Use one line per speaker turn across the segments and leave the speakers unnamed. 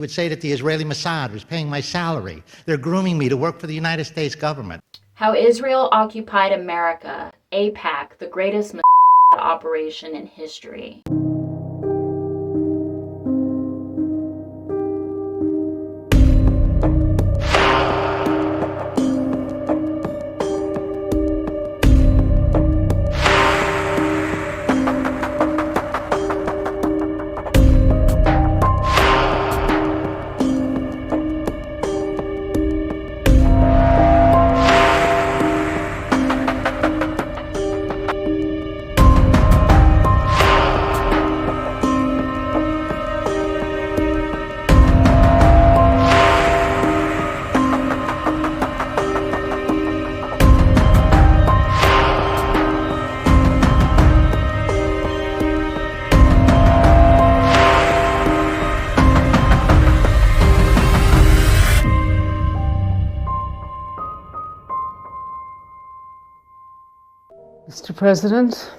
Would say that the Israeli Mossad was paying my salary. They're grooming me to work for the United States government.
How Israel occupied America, AIPAC, the greatest operation in history.
Mr. President,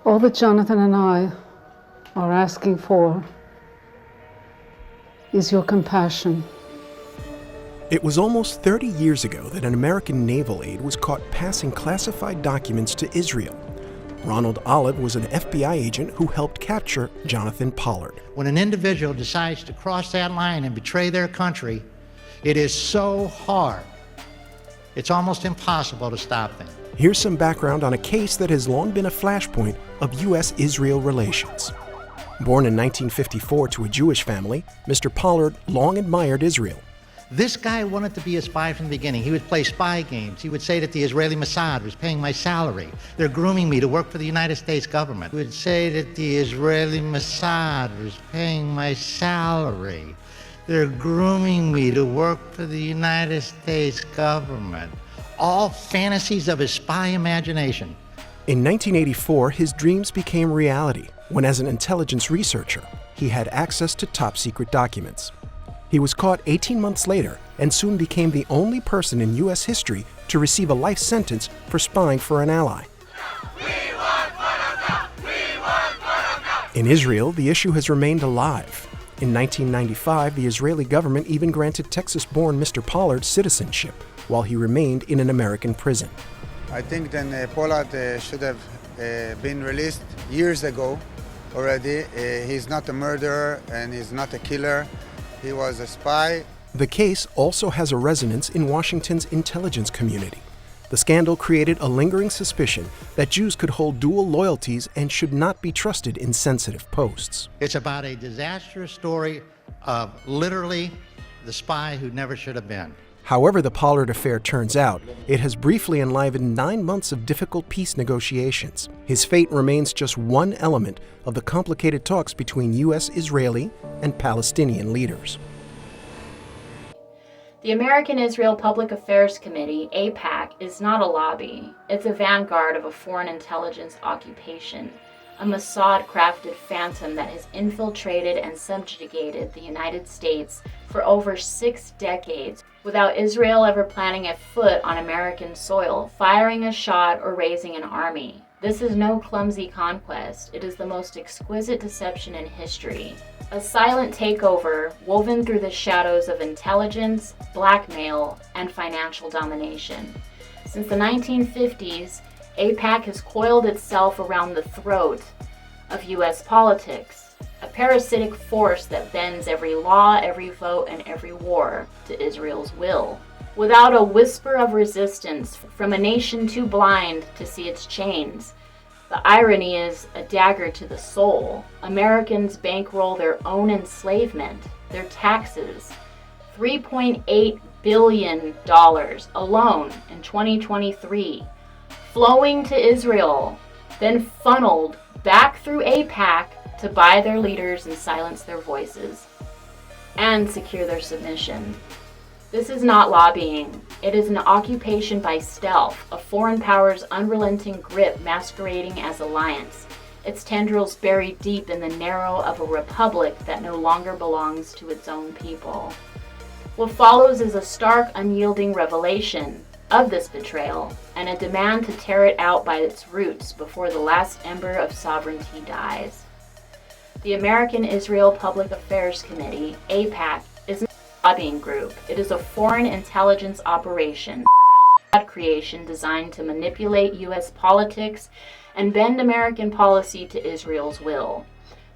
all that Jonathan and I are asking for is your compassion.
It was almost 30 years ago that an American naval aide was caught passing classified documents to Israel. Ronald Olive was an FBI agent who helped capture Jonathan Pollard.
When an individual decides to cross that line and betray their country, it is so hard. It's almost impossible to stop them.
Here's some background on a case that has long been a flashpoint of U.S.-Israel relations. Born in 1954 to a Jewish family, Mr. Pollard long admired Israel.
This guy wanted to be a spy from the beginning. He would play spy games. He would say that the Israeli Mossad was paying my salary. They're grooming me to work for the United States government. He would say that the Israeli Mossad was paying my salary. They're grooming me to work for the United States government. All fantasies of his spy imagination.
In 1984, his dreams became reality when, as an intelligence researcher, he had access to top-secret documents. He was caught 18 months later and soon became the only person in U.S. history to receive a life sentence for spying for an ally. In Israel, the issue has remained alive. In 1995, the Israeli government even granted Texas-born Mr. Pollard citizenship while he remained in an American prison.
I think then Pollard should have been released years ago already. He's not a murderer and he's not a killer. He was a spy.
The case also has a resonance in Washington's intelligence community. The scandal created a lingering suspicion that Jews could hold dual loyalties and should not be trusted in sensitive posts.
It's about a disastrous story of literally the spy who never should have been.
However the Pollard affair turns out, it has briefly enlivened 9 months of difficult peace negotiations. His fate remains just one element of the complicated talks between U.S., Israeli, and Palestinian leaders.
The American Israel Public Affairs Committee, AIPAC, is not a lobby. It's a vanguard of a foreign intelligence occupation, a Mossad-crafted phantom that has infiltrated and subjugated the United States for over 6 decades without Israel ever planting a foot on American soil, firing a shot, or raising an army. This is no clumsy conquest. It is the most exquisite deception in history. A silent takeover woven through the shadows of intelligence, blackmail, and financial domination. Since the 1950s, AIPAC has coiled itself around the throat of U.S. politics, a parasitic force that bends every law, every vote, and every war to Israel's will. Without a whisper of resistance from a nation too blind to see its chains, the irony is a dagger to the soul. Americans bankroll their own enslavement, their taxes, $3.8 billion alone in 2023, flowing to Israel, then funneled back through AIPAC to buy their leaders and silence their voices, and secure their submission. This is not lobbying. It is an occupation by stealth, a foreign power's unrelenting grip masquerading as alliance, its tendrils buried deep in the narrow of a republic that no longer belongs to its own people. What follows is a stark, unyielding revelation of this betrayal and a demand to tear it out by its roots before the last ember of sovereignty dies. The American Israel Public Affairs Committee, AIPAC, is not a lobbying group. It is a foreign intelligence operation creation designed to manipulate U.S. politics and bend American policy to Israel's will.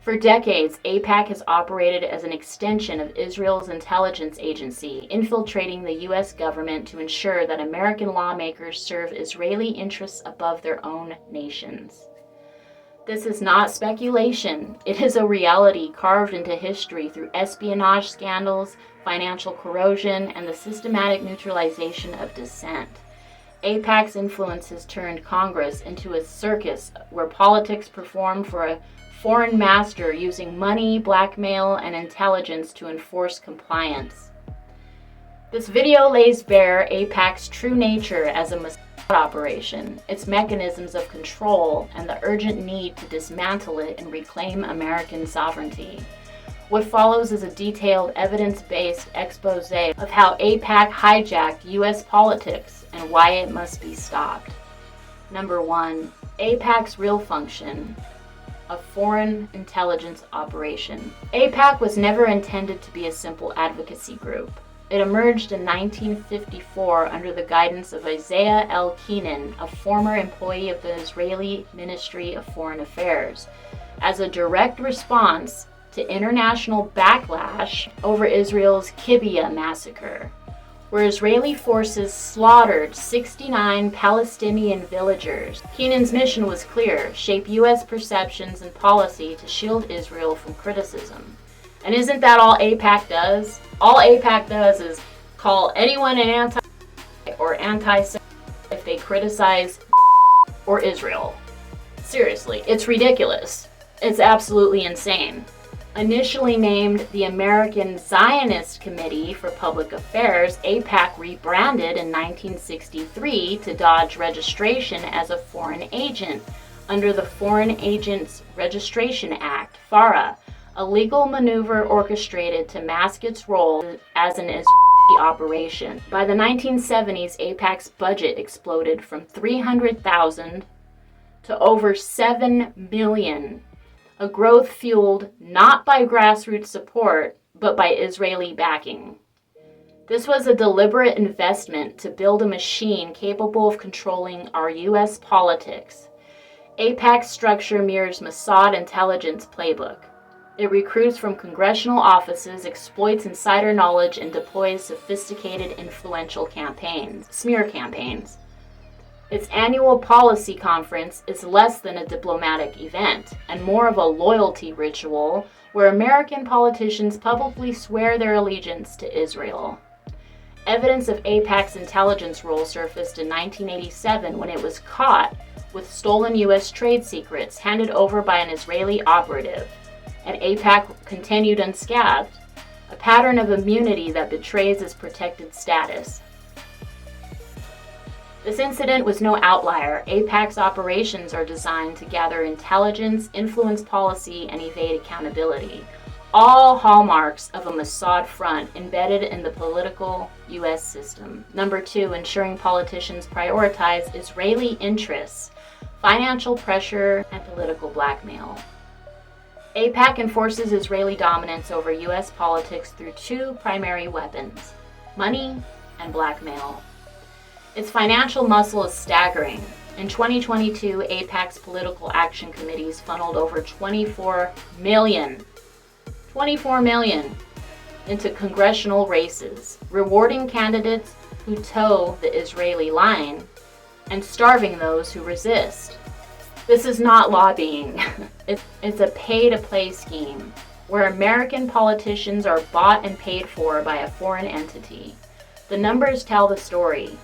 For decades, AIPAC has operated as an extension of Israel's intelligence agency, infiltrating the U.S. government to ensure that American lawmakers serve Israeli interests above their own nations. This is not speculation. It is a reality carved into history through espionage scandals, financial corrosion, and the systematic neutralization of dissent. AIPAC's influence has turned Congress into a circus where politics perform for a foreign master using money, blackmail, and intelligence to enforce compliance. This video lays bare AIPAC's true nature as a Mossad operation, its mechanisms of control, and the urgent need to dismantle it and reclaim American sovereignty. What follows is a detailed, evidence-based expose of how AIPAC hijacked U.S. politics and why it must be stopped. Number 1. AIPAC's real function: a foreign intelligence operation. AIPAC was never intended to be a simple advocacy group. It emerged in 1954 under the guidance of Isaiah L. Keenan, a former employee of the Israeli Ministry of Foreign Affairs, as a direct response to international backlash over Israel's Kibbutz massacre, where Israeli forces slaughtered 69 Palestinian villagers. Keenan's mission was clear: shape U.S. perceptions and policy to shield Israel from criticism. And isn't that all AIPAC does? All AIPAC does is call anyone an anti or anti-Semite if they criticize or Israel. Seriously, it's ridiculous. It's absolutely insane. Initially named the American Zionist Committee for Public Affairs, AIPAC rebranded in 1963 to dodge registration as a foreign agent under the Foreign Agents Registration Act, FARA, a legal maneuver orchestrated to mask its role as an Israeli operation. By the 1970s, AIPAC's budget exploded from $300,000 to over $7 million. A growth fueled not by grassroots support, but by Israeli backing. This was a deliberate investment to build a machine capable of controlling our U.S. politics. AIPAC's structure mirrors Mossad intelligence playbook. It recruits from congressional offices, exploits insider knowledge, and deploys sophisticated influential campaigns, smear campaigns. Its annual policy conference is less than a diplomatic event and more of a loyalty ritual where American politicians publicly swear their allegiance to Israel. Evidence of AIPAC's intelligence role surfaced in 1987 when it was caught with stolen U.S. trade secrets handed over by an Israeli operative, and AIPAC continued unscathed, a pattern of immunity that betrays its protected status. This incident was no outlier. AIPAC's operations are designed to gather intelligence, influence policy, and evade accountability. All hallmarks of a Mossad front embedded in the political U.S. system. Number 2, ensuring politicians prioritize Israeli interests, financial pressure, and political blackmail. AIPAC enforces Israeli dominance over U.S. politics through 2 primary weapons: money and blackmail. Its financial muscle is staggering. In 2022, AIPAC's political action committees funneled over $24 million into congressional races, rewarding candidates who toe the Israeli line and starving those who resist. This is not lobbying. It's a pay-to-play scheme where American politicians are bought and paid for by a foreign entity. The numbers tell the story.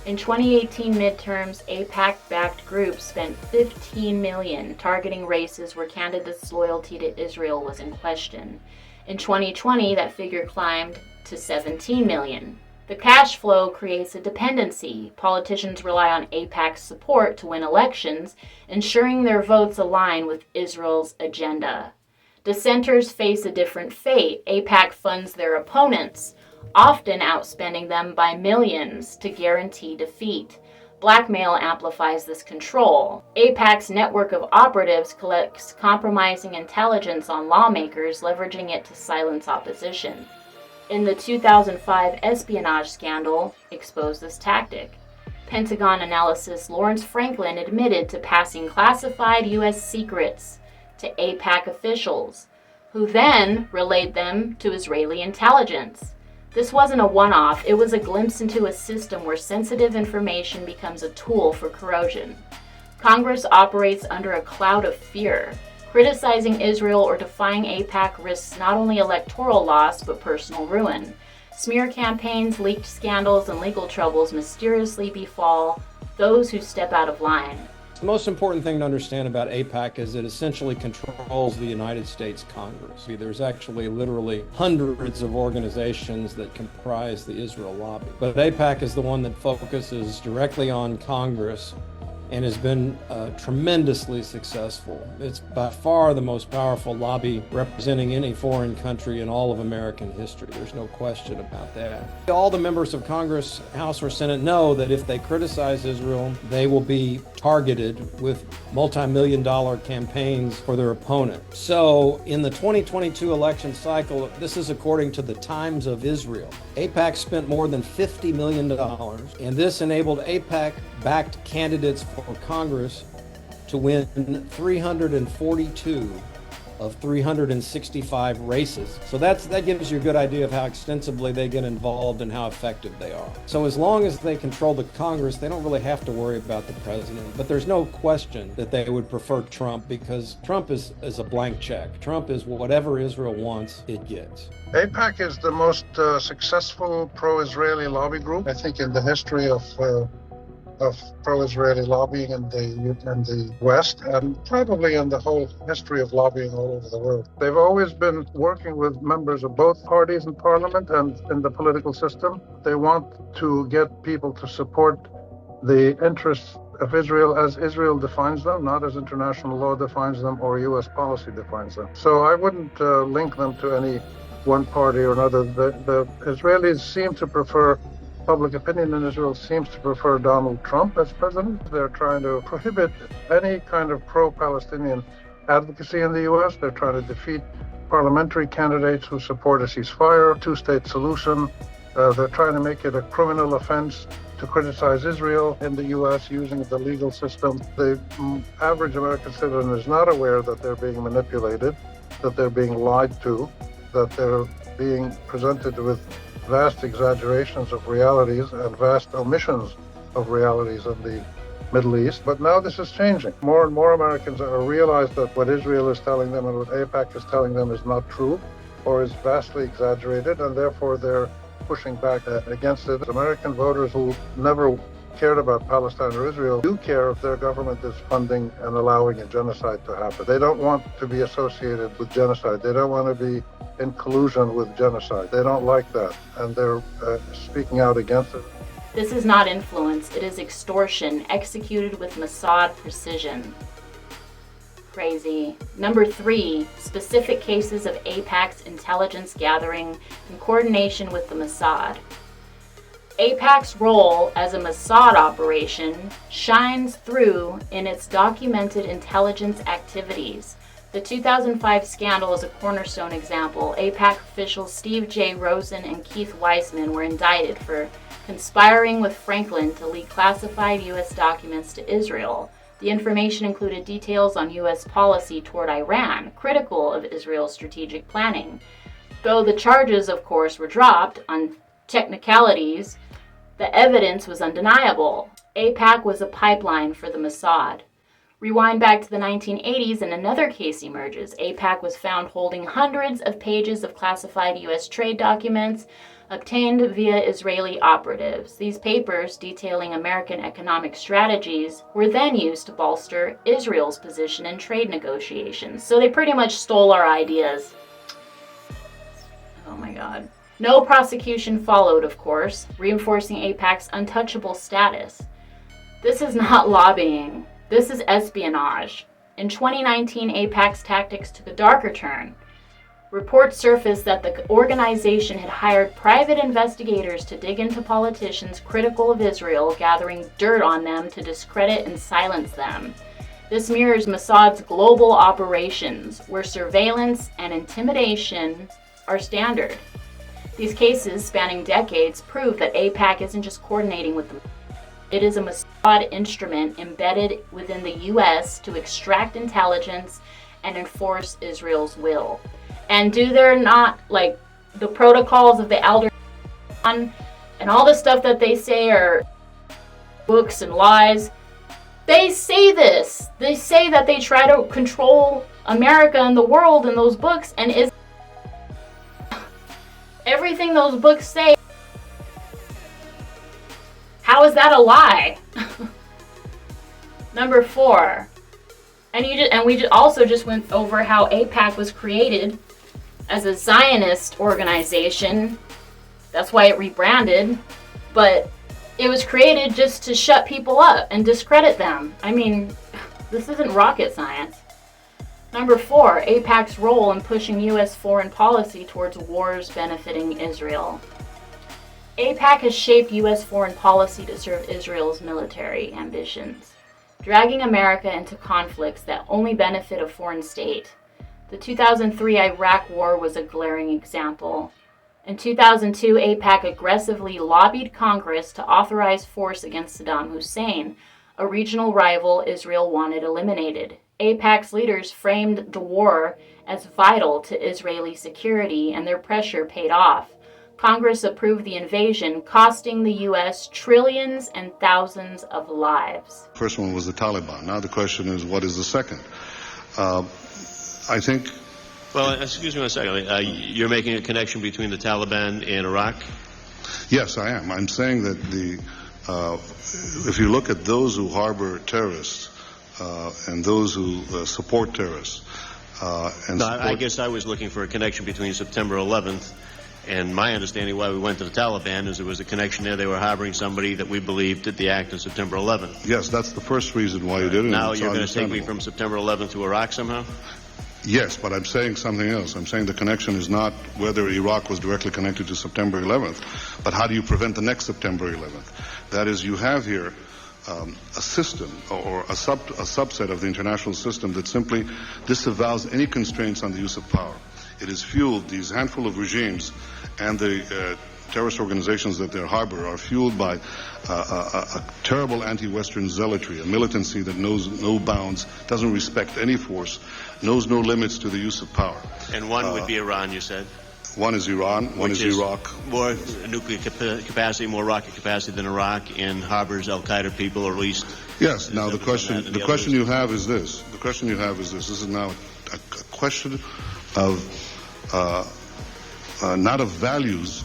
In 2018 midterms, AIPAC-backed groups spent $15 million targeting races where candidates' loyalty to Israel was in question. In 2020, that figure climbed to $17 million. The cash flow creates a dependency. Politicians rely on AIPAC's support to win elections, ensuring their votes align with Israel's agenda. Dissenters face a different fate. AIPAC funds their opponents, often outspending them by millions to guarantee defeat. Blackmail amplifies this control. AIPAC's network of operatives collects compromising intelligence on lawmakers, leveraging it to silence opposition. In the 2005 espionage scandal, exposed this tactic. Pentagon analyst Lawrence Franklin admitted to passing classified U.S. secrets to AIPAC officials, who then relayed them to Israeli intelligence. This wasn't a one-off, it was a glimpse into a system where sensitive information becomes a tool for corrosion. Congress operates under a cloud of fear. Criticizing Israel or defying AIPAC risks not only electoral loss, but personal ruin. Smear campaigns, leaked scandals, and legal troubles mysteriously befall those who step out of line.
The most important thing to understand about AIPAC is it essentially controls the United States Congress. There's actually literally hundreds of organizations that comprise the Israel lobby. But AIPAC is the one that focuses directly on Congress and has been tremendously successful. It's by far the most powerful lobby representing any foreign country in all of American history. There's no question about that. All the members of Congress, House or Senate know that if they criticize Israel, they will be targeted with multi-million-dollar campaigns for their opponent. So in the 2022 election cycle, this is according to the Times of Israel, AIPAC spent more than $50 million, and this enabled AIPAC-backed candidates for Congress to win 342 of 365 races. So that gives you a good idea of how extensively they get involved and how effective they are. So as long as they control the Congress, they don't really have to worry about the president. But there's no question that they would prefer Trump, because Trump is a blank check. Trump is whatever Israel wants, it gets.
AIPAC is the most successful pro-Israeli lobby group, I think, in the history of pro-Israeli lobbying in the West, and probably in the whole history of lobbying all over the world. They've always been working with members of both parties in parliament and in the political system. They want to get people to support the interests of Israel as Israel defines them, not as international law defines them or U.S. policy defines them. So I wouldn't link them to any one party or another. The Israelis seem to prefer, public opinion in Israel seems to prefer Donald Trump as president. They're trying to prohibit any kind of pro-Palestinian advocacy in the U.S. They're trying to defeat parliamentary candidates who support a ceasefire, two-state solution. They're trying to make it a criminal offense to criticize Israel in the U.S. using the legal system. The average American citizen is not aware that they're being manipulated, that they're being lied to, that they're being presented with vast exaggerations of realities and vast omissions of realities in the Middle East. But now this is changing. More and more Americans realize that what Israel is telling them and what AIPAC is telling them is not true or is vastly exaggerated, and therefore they're pushing back against it. American voters who never cared about Palestine or Israel do care if their government is funding and allowing a genocide to happen. They don't want to be associated with genocide. They don't want to be in collusion with genocide. They don't like that, and they're speaking out against it.
This is not influence, it is extortion executed with Mossad precision. Crazy. Number 3, specific cases of AIPAC's intelligence gathering in coordination with the Mossad. AIPAC's role as a Mossad operation shines through in its documented intelligence activities. The 2005 scandal is a cornerstone example. AIPAC officials Steve J. Rosen and Keith Weissman were indicted for conspiring with Franklin to leak classified U.S. documents to Israel. The information included details on U.S. policy toward Iran, critical of Israel's strategic planning. Though the charges, of course, were dropped on technicalities, the evidence was undeniable. AIPAC was a pipeline for the Mossad. Rewind back to the 1980s and another case emerges. AIPAC was found holding hundreds of pages of classified U.S. trade documents obtained via Israeli operatives. These papers, detailing American economic strategies, were then used to bolster Israel's position in trade negotiations. So they pretty much stole our ideas. Oh my God. No prosecution followed, of course, reinforcing AIPAC's untouchable status. This is not lobbying. This is espionage. In 2019, AIPAC's tactics took a darker turn. Reports surfaced that the organization had hired private investigators to dig into politicians critical of Israel, gathering dirt on them to discredit and silence them. This mirrors Mossad's global operations, where surveillance and intimidation are standard. These cases, spanning decades, prove that AIPAC isn't just coordinating with them. It is a Mossad instrument embedded within the U.S. to extract intelligence and enforce Israel's will. And do there not, like, the protocols of the elder and all the stuff that they say are books and lies? They say this. They say that they try to control America and the world in those books, and is everything those books say. How is that a lie? Number 4. And we also just went over how AIPAC was created as a Zionist organization. That's why it rebranded. But it was created just to shut people up and discredit them. I mean, this isn't rocket science. Number 4, AIPAC's role in pushing U.S. foreign policy towards wars benefiting Israel. AIPAC has shaped U.S. foreign policy to serve Israel's military ambitions, dragging America into conflicts that only benefit a foreign state. The 2003 Iraq War was a glaring example. In 2002, AIPAC aggressively lobbied Congress to authorize force against Saddam Hussein, a regional rival Israel wanted eliminated. AIPAC's leaders framed the war as vital to Israeli security, and their pressure paid off. Congress approved the invasion, costing the U.S. trillions and thousands of lives.
First one was the Taliban. Now the question is, what is the second? I think...
Well, excuse me one second. You're making a connection between the Taliban and Iraq?
Yes, I am. I'm saying that if you look at those who harbor terrorists and those who support terrorists...
I guess I was looking for a connection between September 11th and my understanding why we went to the Taliban is there was a connection there. They were harboring somebody that we believed did the act on September 11th.
Yes, that's the first reason why you did it.
Now you're going to take me from September 11th to Iraq somehow?
Yes, but I'm saying something else. I'm saying the connection is not whether Iraq was directly connected to September 11th, but how do you prevent the next September 11th? That is, you have here a system or a subset of the international system that simply disavows any constraints on the use of power. It has fueled these handful of regimes, and the terrorist organizations that they harbor are fueled by a terrible anti-Western zealotry, a militancy that knows no bounds, doesn't respect any force, knows no limits to the use of power.
And one would be Iran, you said?
One is Iran, one is Iraq.
More nuclear capacity, more rocket capacity than Iraq, and harbors Al-Qaeda people, or at least...
Yes, now the question you have is this. The question you have is this. This is now a question of... not of values.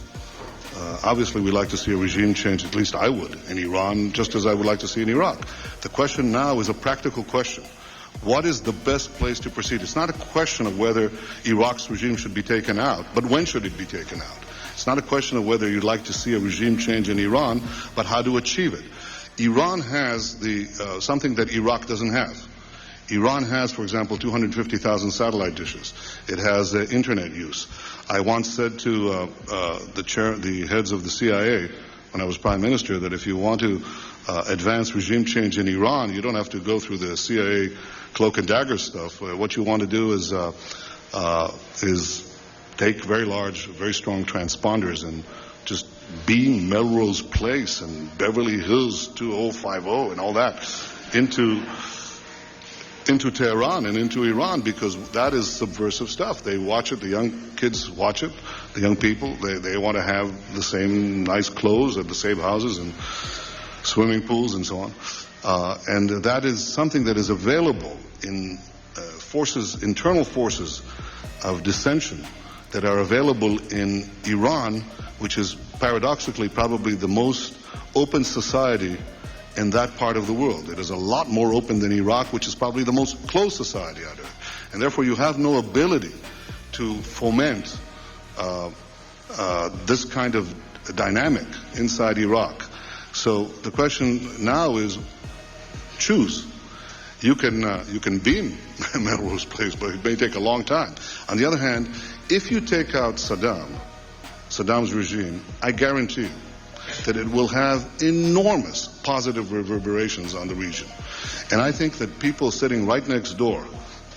Obviously, we like to see a regime change, at least I would, in Iran, just as I would like to see in Iraq. The question now is a practical question. What is the best place to proceed? It's not a question of whether Iraq's regime should be taken out, but when should it be taken out? It's not a question of whether you'd like to see a regime change in Iran, but how to achieve it. Iran has something that Iraq doesn't have. Iran has, for example, 250,000 satellite dishes. It has internet use. I once said to the heads of the CIA when I was prime minister that if you want to advance regime change in Iran, you don't have to go through the CIA cloak and dagger stuff. What you want to do is take very large, very strong transponders and just beam Melrose Place and Beverly Hills 2050 and all that into Tehran and into Iran, because that is subversive stuff. They watch it, the young kids watch it, the young people, they want to have the same nice clothes at the same houses and swimming pools and so on. And that is something that is available in internal forces of dissension that are available in Iran, which is paradoxically probably the most open society in that part of the world. It is a lot more open than Iraq, which is probably the most closed society out there. And therefore you have no ability to foment this kind of dynamic inside Iraq. So the question now is choose. you can beam Melrose Place, but it may take a long time. On the other hand, if you take out Saddam's regime, I guarantee you that it will have enormous positive reverberations on the region. And I think that people sitting right next door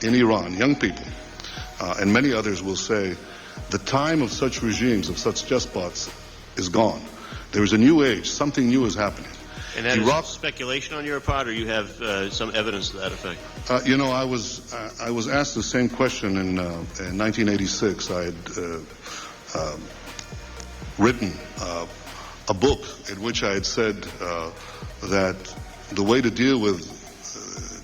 in Iran, young people, and many others will say, the time of such regimes, of such despots, is gone. There is a new age. Something new is happening.
And that is speculation on your part, or you have some evidence to that effect?
I was asked the same question in 1986. I had written a book in which I had said that the way to deal with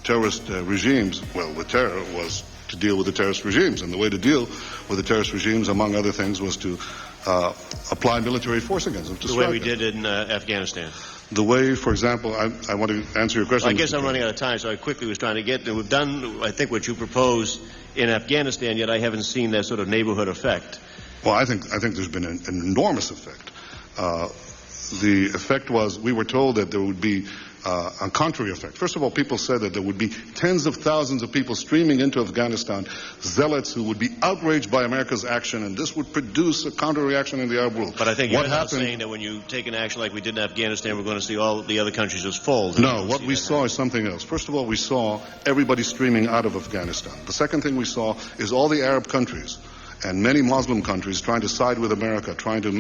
terrorist regimes, with terror, was to deal with the terrorist regimes. And the way to deal with the terrorist regimes, among other things, was to apply military force against them.
The way we did in Afghanistan.
The way, for example, I want to answer your question.
Well, I guess I'm running out of time, so I quickly was trying to get there. We've done, I think, what you proposed in Afghanistan, yet I haven't seen that sort of neighborhood effect.
Well, I think there's been an enormous effect. The effect was, we were told that there would be a contrary effect. First of all, people said that there would be tens of thousands of people streaming into Afghanistan, zealots who would be outraged by America's action, and this would produce a counter-reaction in the Arab world.
But I think you're not saying that when you take an action like we did in Afghanistan, we're going to see all the other countries just fold.
No, what we saw is something else. First of all, we saw everybody streaming out of Afghanistan. The second thing we saw is all the Arab countries and many Muslim countries trying to side with America, trying to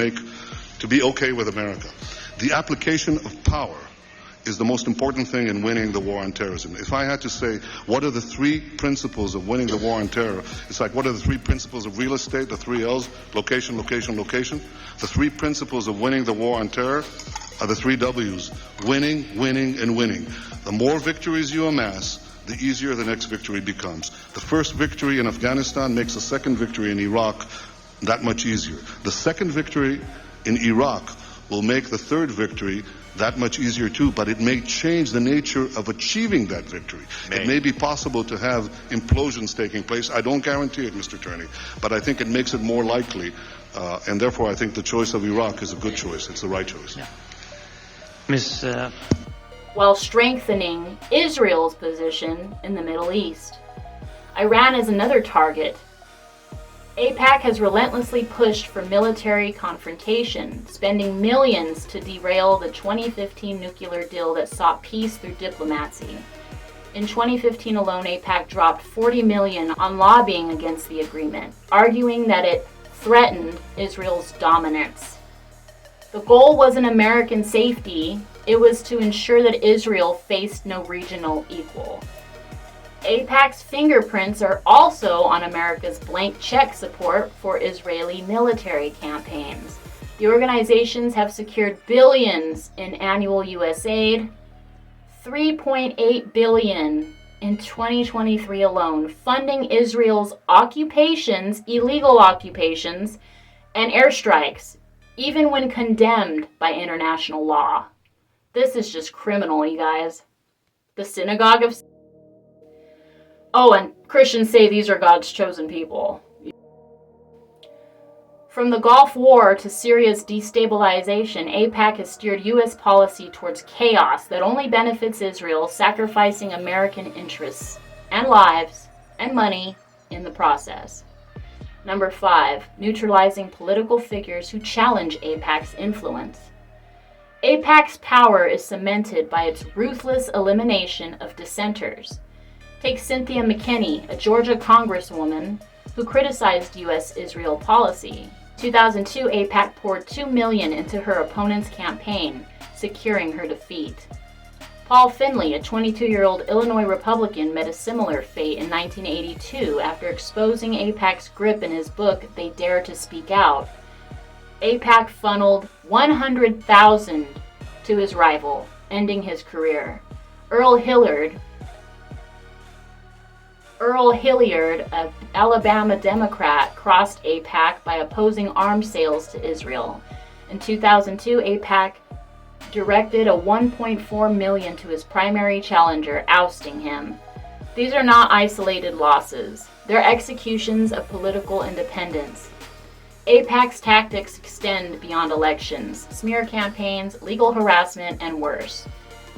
be okay with America. The application of power is the most important thing in winning the war on terrorism. If I had to say, what are the three principles of winning the war on terror? It's like, what are the three principles of real estate? The three L's, location, location, location. The three principles of winning the war on terror are the three W's, winning, winning, and winning. The more victories you amass, the easier the next victory becomes. The first victory in Afghanistan makes the second victory in Iraq that much easier. The second victory in Iraq will make the third victory that much easier too, but it may change the nature of achieving that victory. It may be possible to have implosions taking place. I don't guarantee it, Mr. Turney, but I think it makes it more likely, and therefore I think the choice of Iraq is a good choice. It's the right choice.
Yeah.
While strengthening Israel's position in the Middle East. Iran is another target. AIPAC has relentlessly pushed for military confrontation, spending millions to derail the 2015 nuclear deal that sought peace through diplomacy. In 2015 alone, AIPAC dropped $40 million on lobbying against the agreement, arguing that it threatened Israel's dominance. The goal wasn't American safety, it was to ensure that Israel faced no regional equal. AIPAC's fingerprints are also on America's blank check support for Israeli military campaigns. The organizations have secured billions in annual U.S. aid, $3.8 billion in 2023 alone, funding Israel's occupations, illegal occupations, and airstrikes, even when condemned by international law. This is just criminal, you guys. The synagogue of... Oh, and Christians say these are God's chosen people. From the Gulf War to Syria's destabilization, AIPAC has steered U.S. policy towards chaos that only benefits Israel, sacrificing American interests and lives and money in the process. Number 5, neutralizing political figures who challenge AIPAC's influence. AIPAC's power is cemented by its ruthless elimination of dissenters. Take Cynthia McKinney, a Georgia congresswoman who criticized U.S.-Israel policy. 2002, AIPAC poured $2 million into her opponent's campaign, securing her defeat. Paul Finley, a 22-year-old Illinois Republican, met a similar fate in 1982 after exposing AIPAC's grip in his book, They Dare to Speak Out. AIPAC funneled $100,000 to his rival, ending his career. Earl Hilliard, an Alabama Democrat, crossed AIPAC by opposing arms sales to Israel. In 2002, AIPAC directed a $1.4 million to his primary challenger, ousting him. These are not isolated losses. They're executions of political independence. AIPAC's tactics extend beyond elections, smear campaigns, legal harassment, and worse.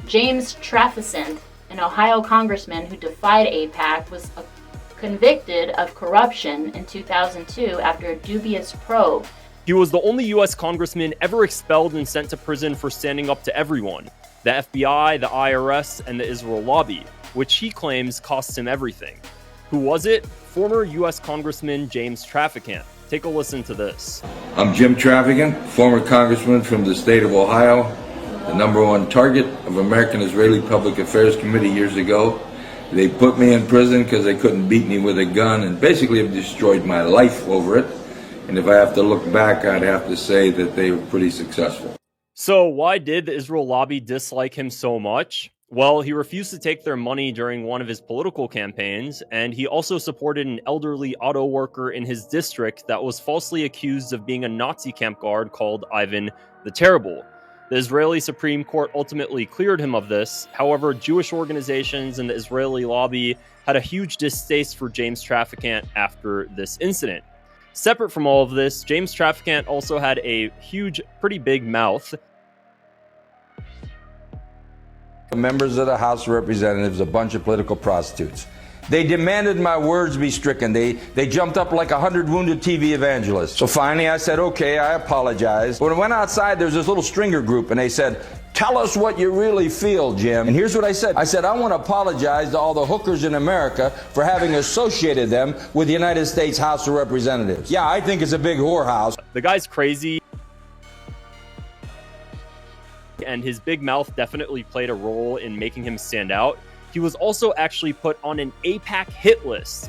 James Trafficant, An Ohio congressman who defied AIPAC was convicted of corruption in 2002 after a dubious probe.
He was the only U.S. congressman ever expelled and sent to prison for standing up to everyone, the FBI, the IRS, and the Israel lobby, which he claims cost him everything. Who was it? Former U.S. Congressman James Traficant. Take a listen to this.
I'm Jim Traficant, former congressman from the state of Ohio, the #1 target of American-Israeli Public Affairs Committee years ago. They put me in prison because they couldn't beat me with a gun and basically have destroyed my life over it. And if I have to look back, I'd have to say that they were pretty successful.
So why did the Israel lobby dislike him so much? Well, he refused to take their money during one of his political campaigns, and he also supported an elderly auto worker in his district that was falsely accused of being a Nazi camp guard called Ivan the Terrible. The Israeli Supreme Court ultimately cleared him of this. However, Jewish organizations and the Israeli lobby had a huge distaste for James Traficant after this incident. Separate from all of this, James Traficant also had a huge, pretty big mouth.
Members of the House of Representatives, a bunch of political prostitutes. They demanded my words be stricken. They jumped up like 100 wounded TV evangelists. So finally I said, okay, I apologize. When I went outside, there was this little stringer group, and they said, tell us what you really feel, Jim. And here's what I said. I said, I want to apologize to all the hookers in America for having associated them with the United States House of Representatives. Yeah, I think it's a big whorehouse.
The guy's crazy, and his big mouth definitely played a role in making him stand out. He was also actually put on an AIPAC hit list.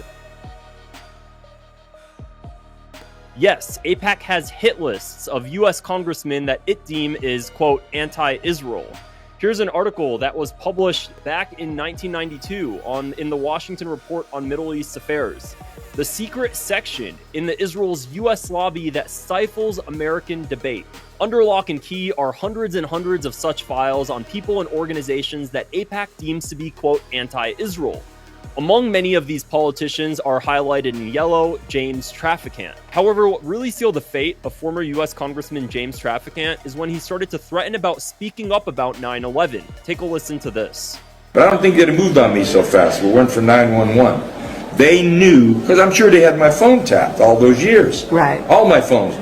Yes, AIPAC has hit lists of U.S. congressmen that it deems is, quote, anti-Israel. Here's an article that was published back in 1992 in the Washington Report on Middle East Affairs. The secret section in the Israel's U.S. lobby that stifles American debate. Under lock and key are hundreds and hundreds of such files on people and organizations that AIPAC deems to be, quote, anti-Israel. Among many of these politicians are highlighted in yellow, James Traficant. However, what really sealed the fate of former U.S. Congressman James Traficant is when he started to threaten about speaking up about 9/11. Take a listen to this.
But I don't think they'd have moved on me so fast if it weren't for 911. They knew, because I'm sure they had my phone tapped all those years.
Right.
All my phones.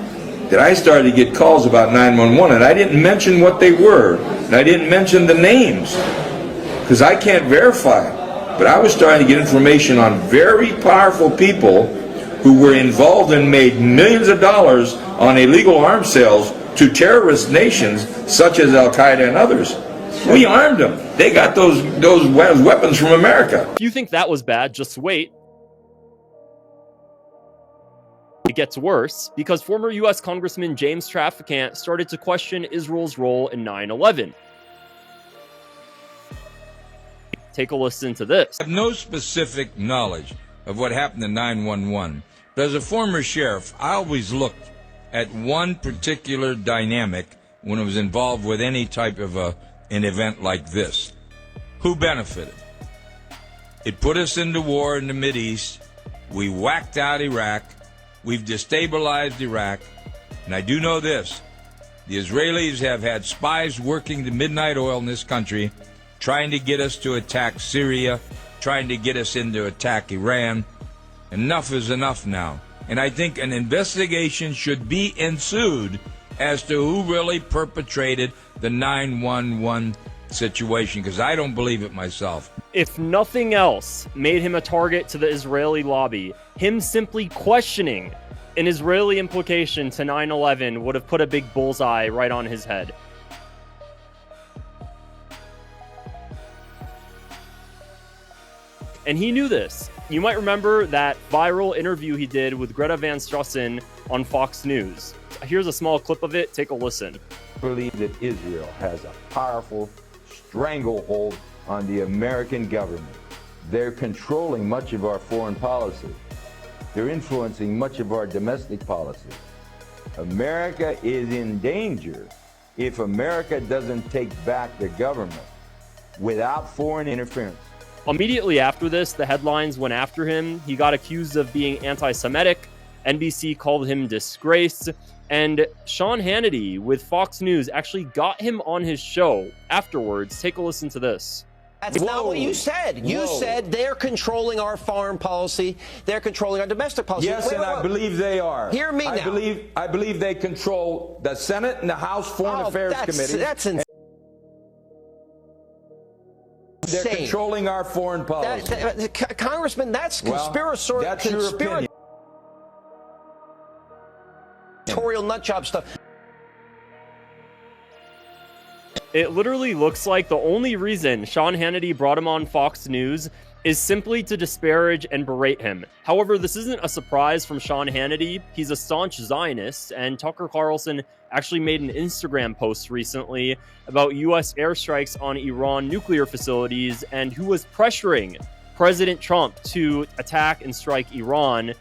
That I started to get calls about 911, and I didn't mention what they were, and I didn't mention the names, because I can't verify it. But I was starting to get information on very powerful people who were involved and made millions of dollars on illegal arms sales to terrorist nations such as Al-Qaeda and others. We armed them. They got those weapons from America.
If you think that was bad, just wait. It gets worse because former U.S. Congressman James Traficant started to question Israel's role in 9/11. Take a listen to this.
I have no specific knowledge of what happened in 9/11, but as a former sheriff, I always looked at one particular dynamic when I was involved with any type of an event like this. Who benefited? It put us into war in the Mideast. We whacked out Iraq. We've destabilized Iraq. And I do know this. The Israelis have had spies working the midnight oil in this country, trying to get us to attack Syria, trying to get us into attack Iran. Enough is enough now. And I think an investigation should be ensued as to who really perpetrated the 9/11 situation, because I don't believe it myself.
If nothing else made him a target to the Israeli lobby, him simply questioning an Israeli implication to 9/11 would have put a big bullseye right on his head. And he knew this. You might remember that viral interview he did with Greta Van Strassen on Fox News. Here's a small clip of it. Take a listen.
I believe that Israel has a powerful stranglehold on the American government. They're controlling much of our foreign policy. They're influencing much of our domestic policy. America is in danger if America doesn't take back the government without foreign interference.
Immediately after this, the headlines went after him. He got accused of being anti-Semitic. NBC called him disgraced. And Sean Hannity with Fox News actually got him on his show afterwards. Take a listen to this.
That's not what you said. You said they're controlling our foreign policy. They're controlling our domestic policy.
Yes, and I believe they are.
Hear me now.
I believe they control the Senate and the House Foreign Affairs Committee.
That's insane.
They're controlling our foreign policy.
Congressman, that's conspiratorial.
Well, that's your opinion.
Nutjob stuff.
It literally looks like the only reason Sean Hannity brought him on Fox News is simply to disparage and berate him. However, this isn't a surprise from Sean Hannity. He's a staunch Zionist, and Tucker Carlson actually made an Instagram post recently about U.S. airstrikes on Iran nuclear facilities and who was pressuring President Trump to attack and strike Iran.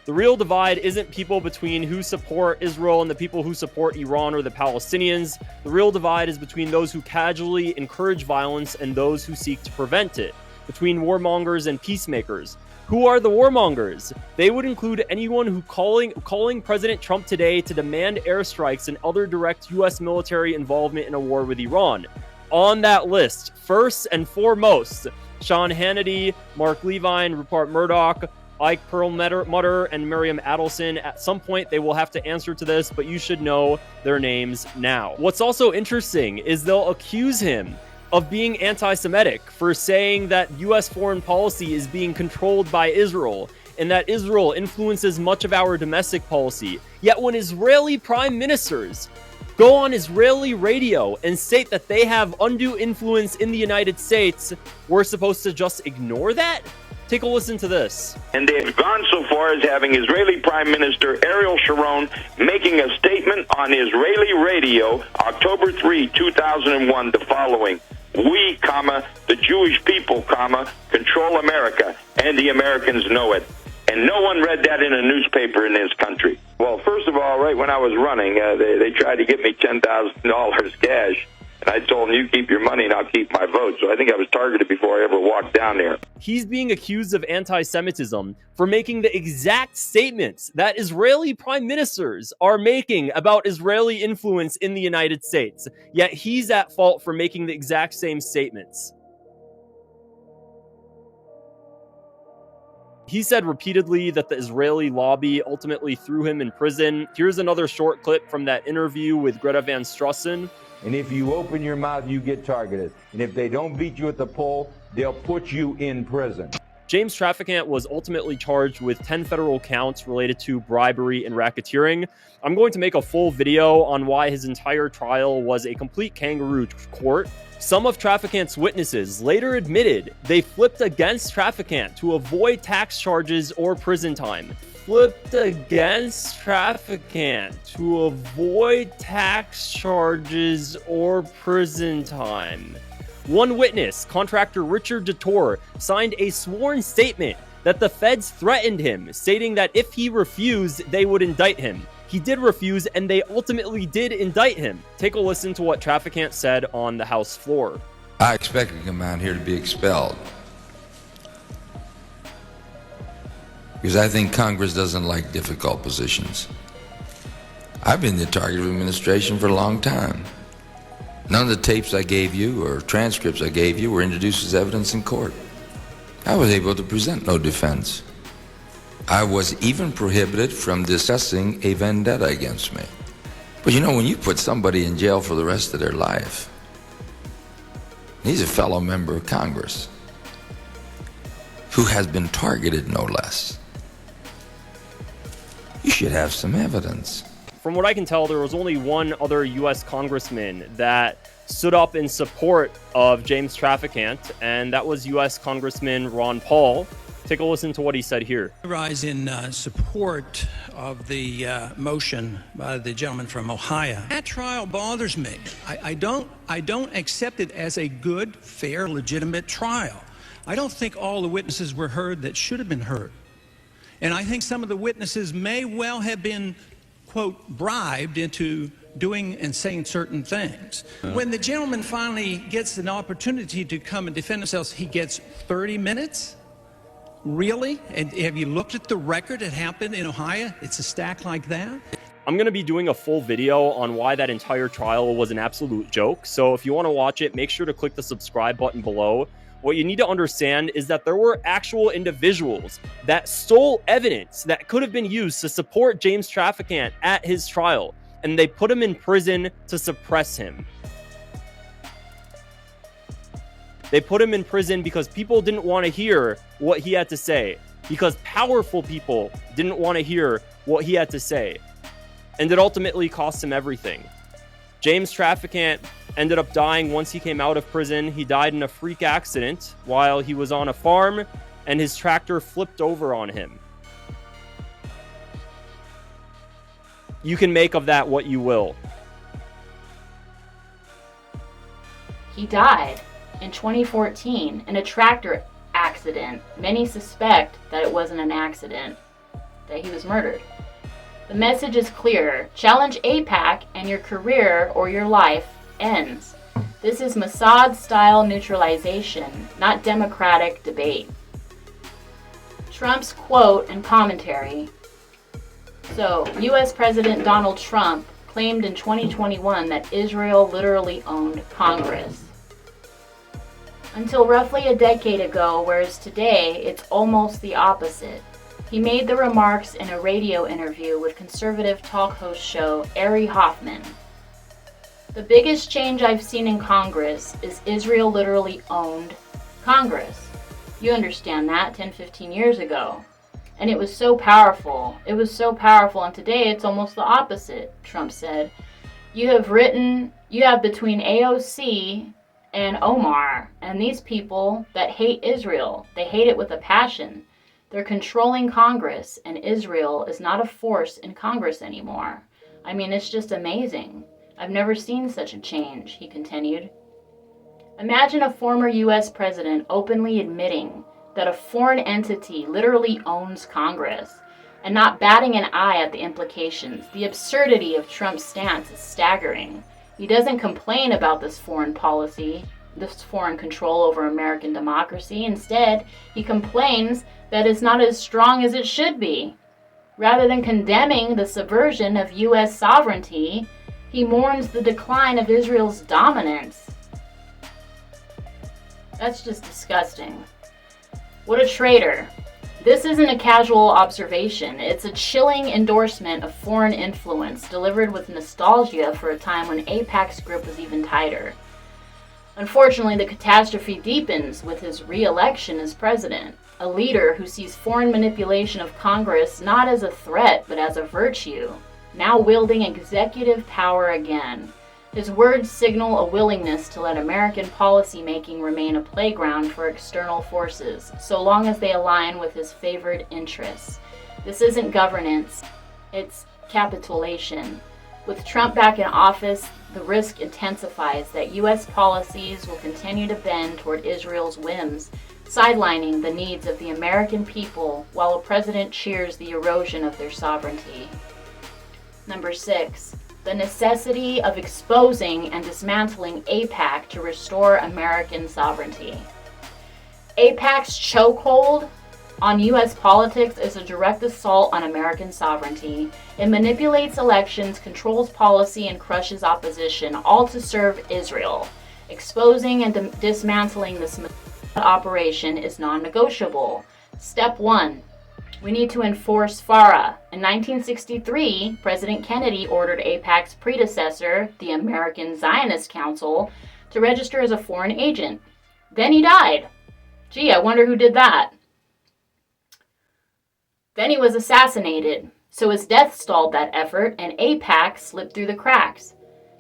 The real divide isn't people between who support Israel and the people who support Iran or the Palestinians. The real divide is between those who casually encourage violence and those who seek to prevent it, between warmongers and peacemakers. Who are the warmongers? They would include anyone who calling President Trump today to demand airstrikes and other direct U.S. military involvement in a war with Iran. On that list, first and foremost, Sean Hannity, Mark Levine, Rupert Murdoch, Ike Perlmutter, and Miriam Adelson. At some point, they will have to answer to this, but you should know their names now. What's also interesting is they'll accuse him of being anti-Semitic for saying that U.S. foreign policy is being controlled by Israel and that Israel influences much of our domestic policy. Yet when Israeli prime ministers go on Israeli radio and state that they have undue influence in the United States, we're supposed to just ignore that? Take a listen to this.
And they have gone so far as having Israeli Prime Minister Ariel Sharon making a statement on Israeli radio, October 3, 2001, the following: "We, the Jewish people, control America, and the Americans know it." And no one read that in a newspaper in this country. Well, first of all, right when I was running, they tried to get me $10,000 cash. And I told them, you keep your money and I'll keep my vote. So I think I was targeted before I ever walked down there.
He's being accused of anti-Semitism for making the exact statements that Israeli prime ministers are making about Israeli influence in the United States. Yet he's at fault for making the exact same statements. He said repeatedly that the Israeli lobby ultimately threw him in prison. Here's another short clip from that interview with Greta Van Strussen.
And if you open your mouth, you get targeted. And if they don't beat you at the poll, they'll put you in prison.
James Traficant was ultimately charged with 10 federal counts related to bribery and racketeering. I'm going to make a full video on why his entire trial was a complete kangaroo court. Some of Traficant's witnesses later admitted they flipped against Traficant to avoid tax charges or prison time. Flipped against Traficant to avoid tax charges or prison time. One witness, contractor Richard DeTore, signed a sworn statement that the feds threatened him, stating that if he refused, they would indict him. He did refuse, and they ultimately did indict him. Take a listen to what Traficant said on the House floor.
I expected him out here to be expelled, because I think Congress doesn't like difficult positions. I've been the target of administration for a long time. None of the tapes I gave you or transcripts I gave you were introduced as evidence in court. I was able to present no defense. I was even prohibited from discussing a vendetta against me. But you know, when you put somebody in jail for the rest of their life, he's a fellow member of Congress who has been targeted, no less. You should have some evidence.
From what I can tell, there was only one other U.S. congressman that stood up in support of James Traficant, and that was U.S. Congressman Ron Paul. Take a listen to what he said here.
I rise in support of the motion by the gentleman from Ohio. That trial bothers me. I don't accept it as a good, fair, legitimate trial. I don't think all the witnesses were heard that should have been heard. And I think some of the witnesses may well have been, quote, bribed into doing and saying certain things. When the gentleman finally gets an opportunity to come and defend himself, he gets 30 minutes? Really? And have you looked at the record that happened in Ohio? It's a stack like that?
I'm going to be doing a full video on why that entire trial was an absolute joke. So if you want to watch it, make sure to click the subscribe button below. What you need to understand is that there were actual individuals that stole evidence that could have been used to support James Traficant at his trial, and they put him in prison to suppress him. They put him in prison because people didn't want to hear what he had to say, because powerful people didn't want to hear what he had to say. And it ultimately cost him everything. James Traficant ended up dying once he came out of prison. He died in a freak accident while he was on a farm, and his tractor flipped over on him. You can make of that what you will.
He died in 2014 in a tractor accident. Many suspect that it wasn't an accident, that he was murdered. The message is clear. Challenge AIPAC and your career or your life ends. This is Mossad-style neutralization, not democratic debate. Trump's quote and commentary. So, U.S. President Donald Trump claimed in 2021 that Israel literally owned Congress. Until roughly a decade ago, whereas today it's almost the opposite. He made the remarks in a radio interview with conservative talk host show Ari Hoffman. The biggest change I've seen in Congress is Israel literally owned Congress. You understand that 10, 15 years ago. And it was so powerful. It was so powerful, and today it's almost the opposite, Trump said. You have between AOC and Omar, and these people that hate Israel. They hate it with a passion. They're controlling Congress, and Israel is not a force in Congress anymore. I mean, it's just amazing. I've never seen such a change, he continued. Imagine a former U.S. president openly admitting that a foreign entity literally owns Congress, and not batting an eye at the implications. The absurdity of Trump's stance is staggering. He doesn't complain about this foreign policy, this foreign control over American democracy. Instead, he complains that it's not as strong as it should be. Rather than condemning the subversion of U.S. sovereignty, he mourns the decline of Israel's dominance. That's just disgusting. What a traitor. This isn't a casual observation. It's a chilling endorsement of foreign influence, delivered with nostalgia for a time when AIPAC's grip was even tighter. Unfortunately, the catastrophe deepens with his re-election as president, a leader who sees foreign manipulation of Congress not as a threat, but as a virtue, now wielding executive power again. His words signal a willingness to let American policymaking remain a playground for external forces, so long as they align with his favored interests. This isn't governance, it's capitulation. With Trump back in office, the risk intensifies that U.S. policies will continue to bend toward Israel's whims, sidelining the needs of the American people while a president cheers the erosion of their sovereignty. Number 6. The necessity of exposing and dismantling AIPAC to restore American sovereignty. AIPAC's chokehold on U.S. politics is a direct assault on American sovereignty. It manipulates elections, controls policy, and crushes opposition, all to serve Israel. Exposing and dismantling this operation is non-negotiable. Step 1. We need to enforce FARA. In 1963, President Kennedy ordered AIPAC's predecessor, the American Zionist Council, to register as a foreign agent. Then he died. Gee, I wonder who did that. Then he was assassinated, so his death stalled that effort, and AIPAC slipped through the cracks.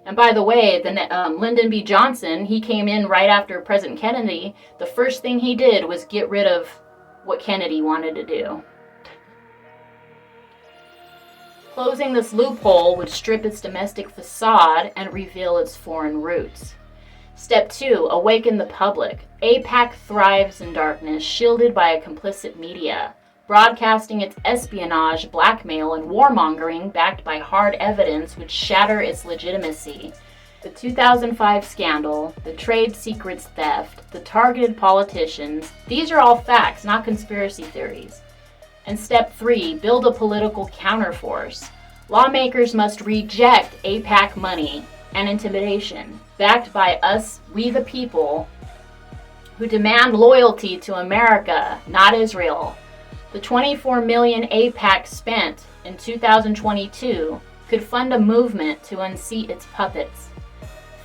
And by the way, Lyndon B. Johnson, he came in right after President Kennedy. The first thing he did was get rid of what Kennedy wanted to do. Closing this loophole would strip its domestic facade and reveal its foreign roots. Step 2. Awaken the public. AIPAC thrives in darkness, shielded by a complicit media, broadcasting its espionage, blackmail, and warmongering backed by hard evidence would shatter its legitimacy. The 2005 scandal, the trade secrets theft, the targeted politicians, these are all facts, not conspiracy theories. And step 3, build a political counterforce. Lawmakers must reject AIPAC money and intimidation, backed by us, we the people, who demand loyalty to America, not Israel. The $24 million AIPAC spent in 2022 could fund a movement to unseat its puppets.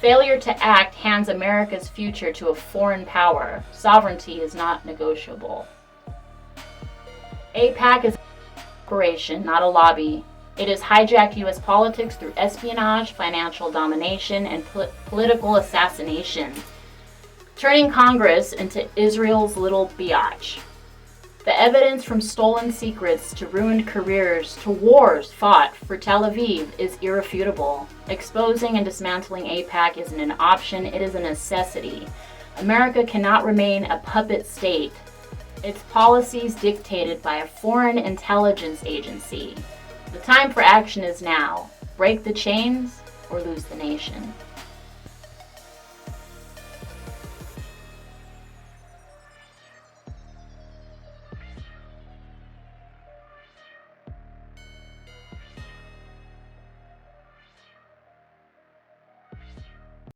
Failure to act hands America's future to a foreign power. Sovereignty is not negotiable. AIPAC is an operation, not a lobby. It has hijacked U.S. politics through espionage, financial domination, and political assassination, turning Congress into Israel's little biatch. The evidence from stolen secrets to ruined careers to wars fought for Tel Aviv is irrefutable. Exposing and dismantling AIPAC isn't an option, it is a necessity. America cannot remain a puppet state. Its policies dictated by a foreign intelligence agency. The time for action is now. Break the chains or lose the nation.